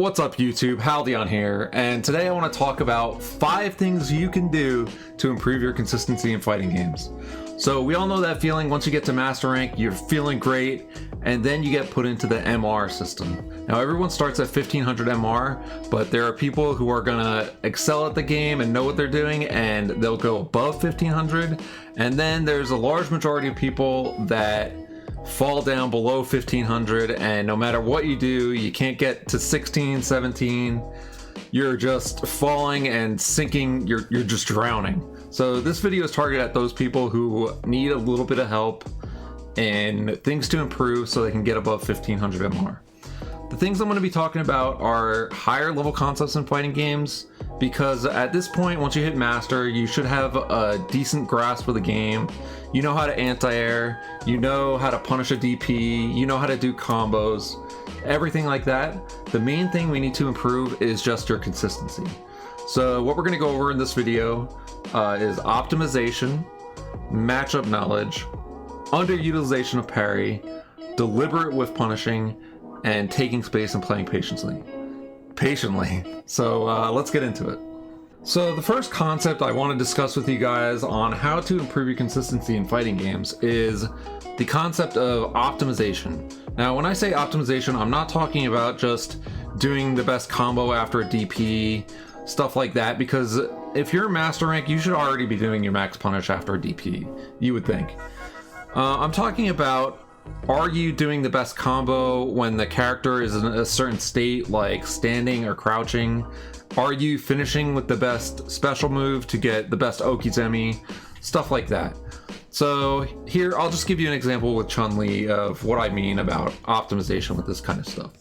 What's up YouTube, Haldeon here, and today I want to talk about 5 things you can do to improve your consistency in fighting games. So we all know that feeling once you get to master rank, you're feeling great, and then you get put into the MR system. Now everyone starts at 1500 MR, but there are people who are gonna excel at the game and know what they're doing, and they'll go above 1500, and then there's a large majority of people that fall down below 1500, and no matter what you do, you can't get to 16, 17. You're just falling and sinking, you're just drowning. So this video is targeted at those people who need a little bit of help and things to improve so they can get above 1500 MR. The things I'm going to be talking about are higher level concepts in fighting games, because at this point, once you hit master, you should have a decent grasp of the game. You know how to anti-air, you know how to punish a DP, you know how to do combos, everything like that. The main thing we need to improve is just your consistency. So what we're going to go over in this video is optimization, matchup knowledge, underutilization of parry, deliberate whiff punishing, and taking space and playing patiently. So let's get into it. So the first concept I want to discuss with you guys on how to improve your consistency in fighting games is the concept of optimization. Now when I say optimization, I'm not talking about just doing the best combo after a DP, stuff like that, because if you're master rank, you should already be doing your max punish after a DP, you would think. I'm talking about, are you doing the best combo when the character is in a certain state, like standing or crouching? Are you finishing with the best special move to get the best Okizemi? Stuff like that. So here, I'll just give you an example with Chun-Li of what I mean about optimization with this kind of stuff.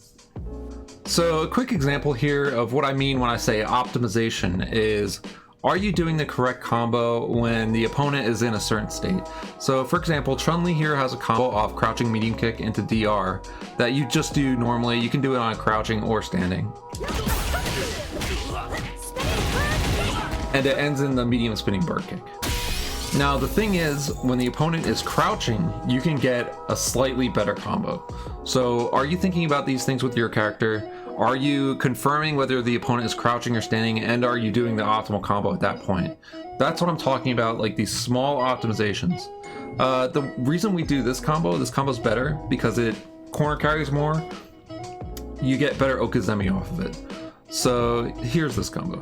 So a quick example here of what I mean when I say optimization is, are you doing the correct combo when the opponent is in a certain state? So for example, Chun-Li here has a combo off crouching medium kick into DR that you just do normally. You can do it on crouching or standing. And it ends in the medium spinning bird kick. Now the thing is, when the opponent is crouching, you can get a slightly better combo. So are you thinking about these things with your character? Are you confirming whether the opponent is crouching or standing, and are you doing the optimal combo at that point? That's what I'm talking about, like these small optimizations. The reason we do this combo is better because it corner carries more. You get better Okizemi off of it. So here's this combo.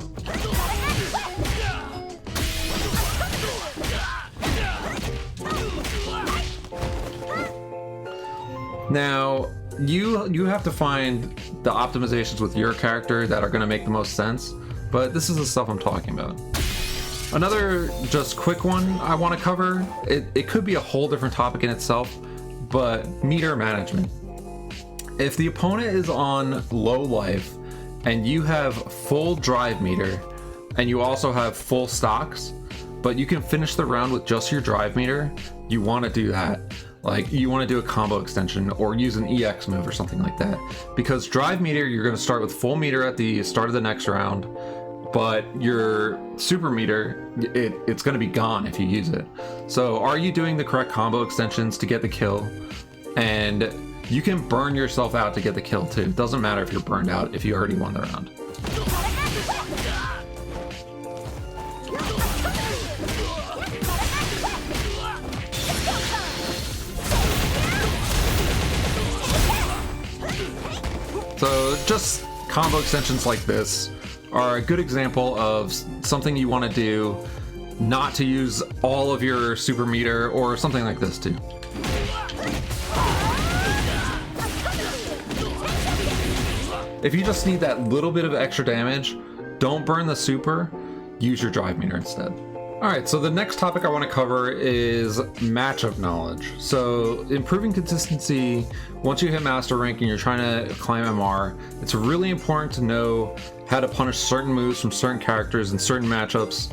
Now, you have to find the optimizations with your character that are going to make the most sense, but this is the stuff I'm talking about. Another just quick one I want to cover, it could be a whole different topic in itself, but meter management. If the opponent is on low life and you have full drive meter and you also have full stocks, but you can finish the round with just your drive meter, you want to do that. Like, you want to do a combo extension or use an EX move or something like that. Because drive meter, you're going to start with full meter at the start of the next round, but your super meter, it's going to be gone if you use it. So are you doing the correct combo extensions to get the kill? And you can burn yourself out to get the kill too. It doesn't matter if you're burned out if you already won the round. So just combo extensions like this are a good example of something you want to do, not to use all of your super meter or something like this too. If you just need that little bit of extra damage, don't burn the super, use your drive meter instead. Alright, so the next topic I want to cover is matchup knowledge. So improving consistency, once you hit master rank and you're trying to climb MR, it's really important to know how to punish certain moves from certain characters in certain matchups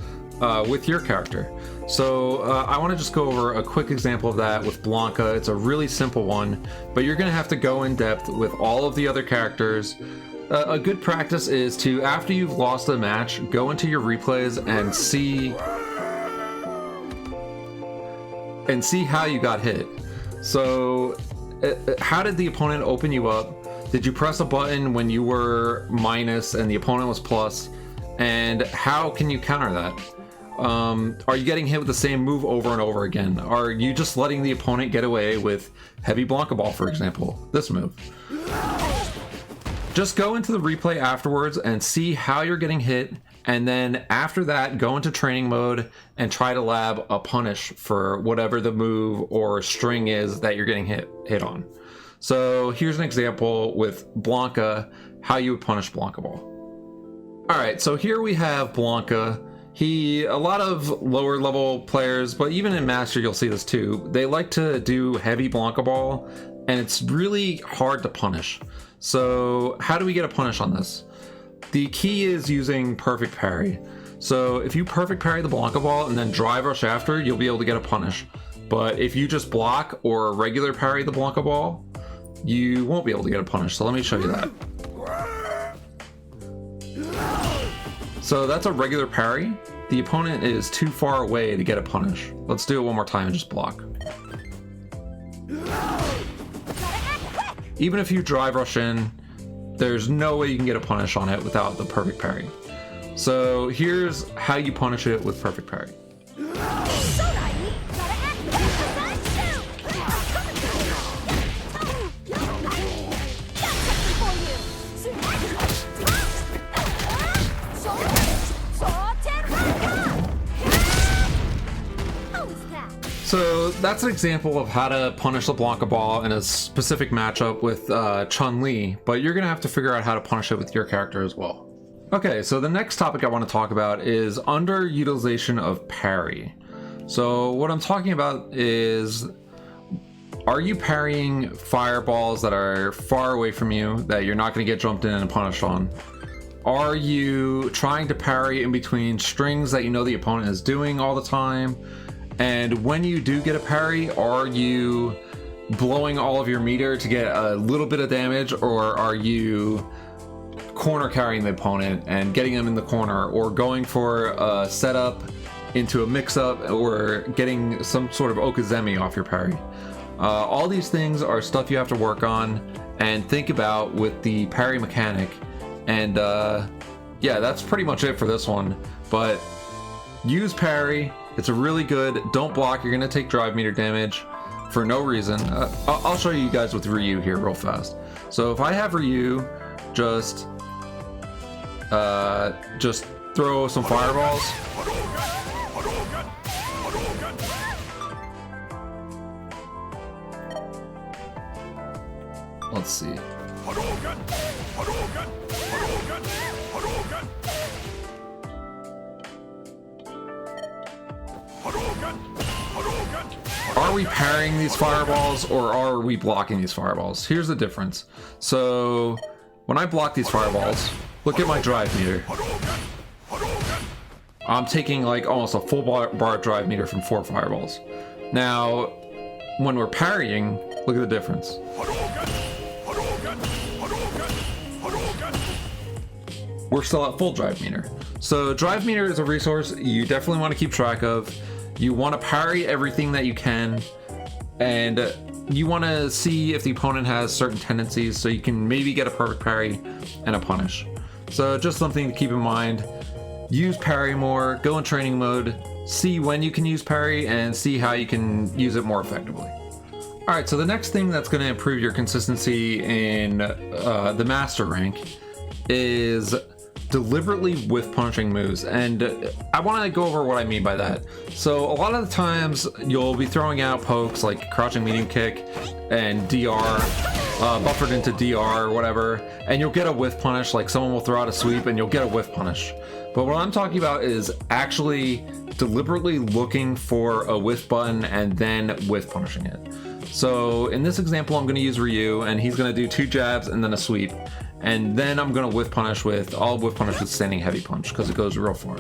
with your character. So I want to just go over a quick example of that with Blanka. It's a really simple one, but you're going to have to go in depth with all of the other characters. A good practice is to, after you've lost a match, go into your replays and see how you got hit. So how did the opponent open you up? Did you press a button when you were minus and the opponent was plus? And how can you counter that? Are you getting hit with the same move over and over again? Are you just letting the opponent get away with heavy blanka ball, for example? This move. Just go into the replay afterwards and see how you're getting hit, and then after that, go into training mode and try to lab a punish for whatever the move or string is that you're getting hit on. So here's an example with blanka, how you would punish blanka ball. All right, so here we have blanka. A lot of lower level players, but even in Master you'll see this too, they like to do heavy blanka ball, and it's really hard to punish. So how do we get a punish on this? The key is using perfect parry. So if you perfect parry the blanka ball and then drive rush after, you'll be able to get a punish. But if you just block or regular parry the blanka ball, you won't be able to get a punish. So let me show you that. So that's a regular parry. The opponent is too far away to get a punish. Let's do it one more time and just block. Even if you drive rush in, there's no way you can get a punish on it without the perfect parry. So here's how you punish it with perfect parry. So that's an example of how to punish the blanka ball in a specific matchup with Chun-Li, but you're gonna have to figure out how to punish it with your character as well. Okay, so the next topic I want to talk about is underutilization of parry. So what I'm talking about is, are you parrying fireballs that are far away from you that you're not going to get jumped in and punished on? Are you trying to parry in between strings that you know the opponent is doing all the time? And when you do get a parry, are you blowing all of your meter to get a little bit of damage, or are you corner carrying the opponent and getting them in the corner, or going for a setup into a mix-up, or getting some sort of okazemi off your parry? All these things are stuff you have to work on and think about with the parry mechanic. And yeah, that's pretty much it for this one. But use parry. It's a really good, don't block, you're gonna take drive meter damage for no reason. I'll show you guys with Ryu here real fast. So if I have Ryu, just throw some fireballs. Let's see. Are we parrying these fireballs or are we blocking these fireballs? Here's the difference. So when I block these fireballs, look at my drive meter. I'm taking like almost a full bar drive meter from 4 fireballs. Now, when we're parrying, look at the difference. We're still at full drive meter. So drive meter is a resource you definitely want to keep track of. You want to parry everything that you can, and you want to see if the opponent has certain tendencies so you can maybe get a perfect parry and a punish. So just something to keep in mind. Use parry more, go in training mode, see when you can use parry, and see how you can use it more effectively. Alright, so the next thing that's going to improve your consistency in the master rank is deliberately whiff punishing moves, and I want to go over what I mean by that. So a lot of the times you'll be throwing out pokes like crouching medium kick and DR, buffered into DR or whatever, and you'll get a whiff punish, like someone will throw out a sweep and you'll get a whiff punish. But what I'm talking about is actually deliberately looking for a whiff button and then whiff punishing it. So in this example, I'm going to use Ryu, and he's going to do 2 jabs and then a sweep. And then I'm going to whiff punish with, I'll whiff punish with standing heavy punch because it goes real far.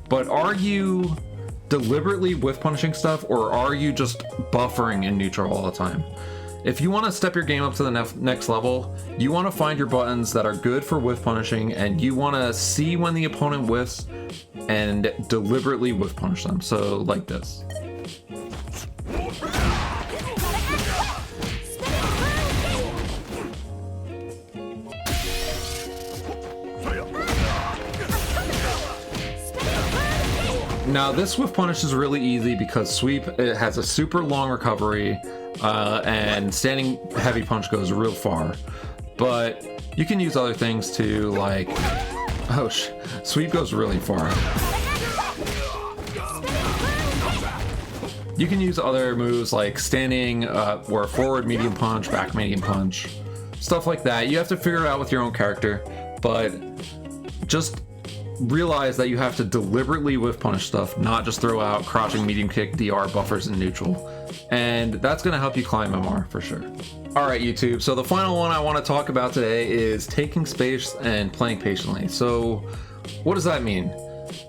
But are you deliberately whiff punishing stuff, or are you just buffering in neutral all the time? If you want to step your game up to the next level, you want to find your buttons that are good for whiff punishing, and you want to see when the opponent whiffs and deliberately whiff punish them. So like this. Now this whiff punish is really easy because sweep, it has a super long recovery, and standing heavy punch goes real far. But you can use other things too, like, sweep goes really far. You can use other moves like standing, or forward medium punch, back medium punch, stuff like that. You have to figure it out with your own character, but just realize that you have to deliberately whiff punish stuff, not just throw out crouching medium kick, DR, buffers, and neutral. And that's going to help you climb MR for sure. Alright YouTube, so the final one I want to talk about today is taking space and playing patiently. So what does that mean?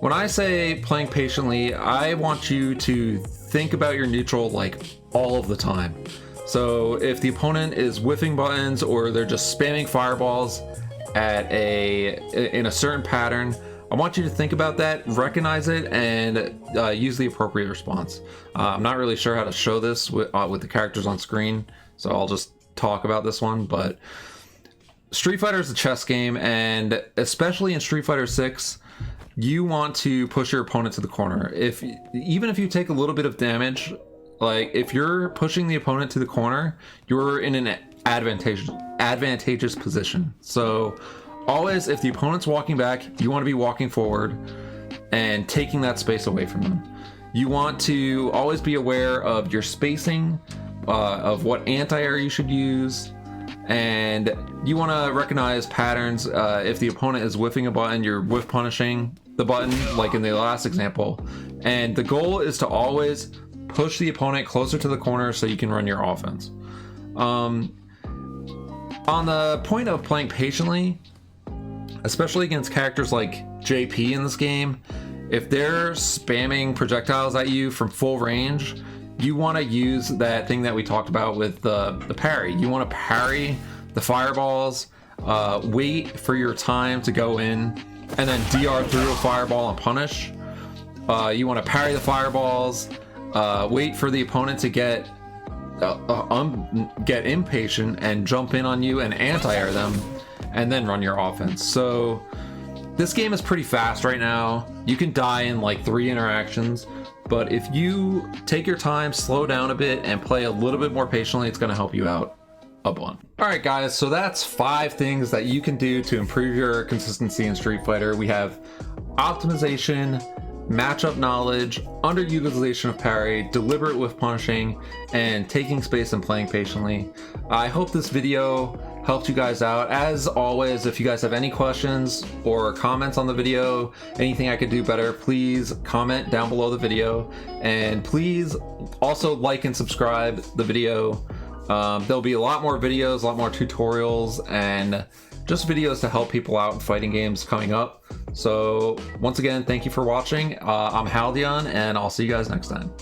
When I say playing patiently, I want you to think about your neutral like all of the time. So if the opponent is whiffing buttons or they're just spamming fireballs in a certain pattern, I want you to think about that, recognize it, and use the appropriate response. I'm not really sure how to show this with the characters on screen, so I'll just talk about this one. But Street Fighter is a chess game, and especially in Street Fighter 6, you want to push your opponent to the corner. Even if you take a little bit of damage, like if you're pushing the opponent to the corner, you're in an advantageous position. So always, if the opponent's walking back, you want to be walking forward and taking that space away from them. You want to always be aware of your spacing, of what anti-air you should use, and you want to recognize patterns. If the opponent is whiffing a button, you're whiff punishing the button, like in the last example. And the goal is to always push the opponent closer to the corner so you can run your offense. On the point of playing patiently, especially against characters like JP in this game, if they're spamming projectiles at you from full range, you want to use that thing that we talked about with the parry. You want to parry the fireballs, wait for your time to go in, and then DR through a fireball and punish. You want to parry the fireballs, wait for the opponent to get impatient and jump in on you and anti-air them, and then run your offense. So this game is pretty fast right now. You can die in like 3 interactions, but if you take your time, slow down a bit, and play a little bit more patiently, it's going to help you out a bunch. Alright guys, so that's 5 things that you can do to improve your consistency in Street Fighter. We have optimization, matchup knowledge, underutilization of parry, deliberate whiff punishing, and taking space and playing patiently. I hope this video helped you guys out. As always, if you guys have any questions or comments on the video, anything I could do better, please comment down below the video, and please also like and subscribe the video. There'll be a lot more videos, a lot more tutorials, and just videos to help people out in fighting games coming up. So once again, thank you for watching. I'm Haldeon, and I'll see you guys next time.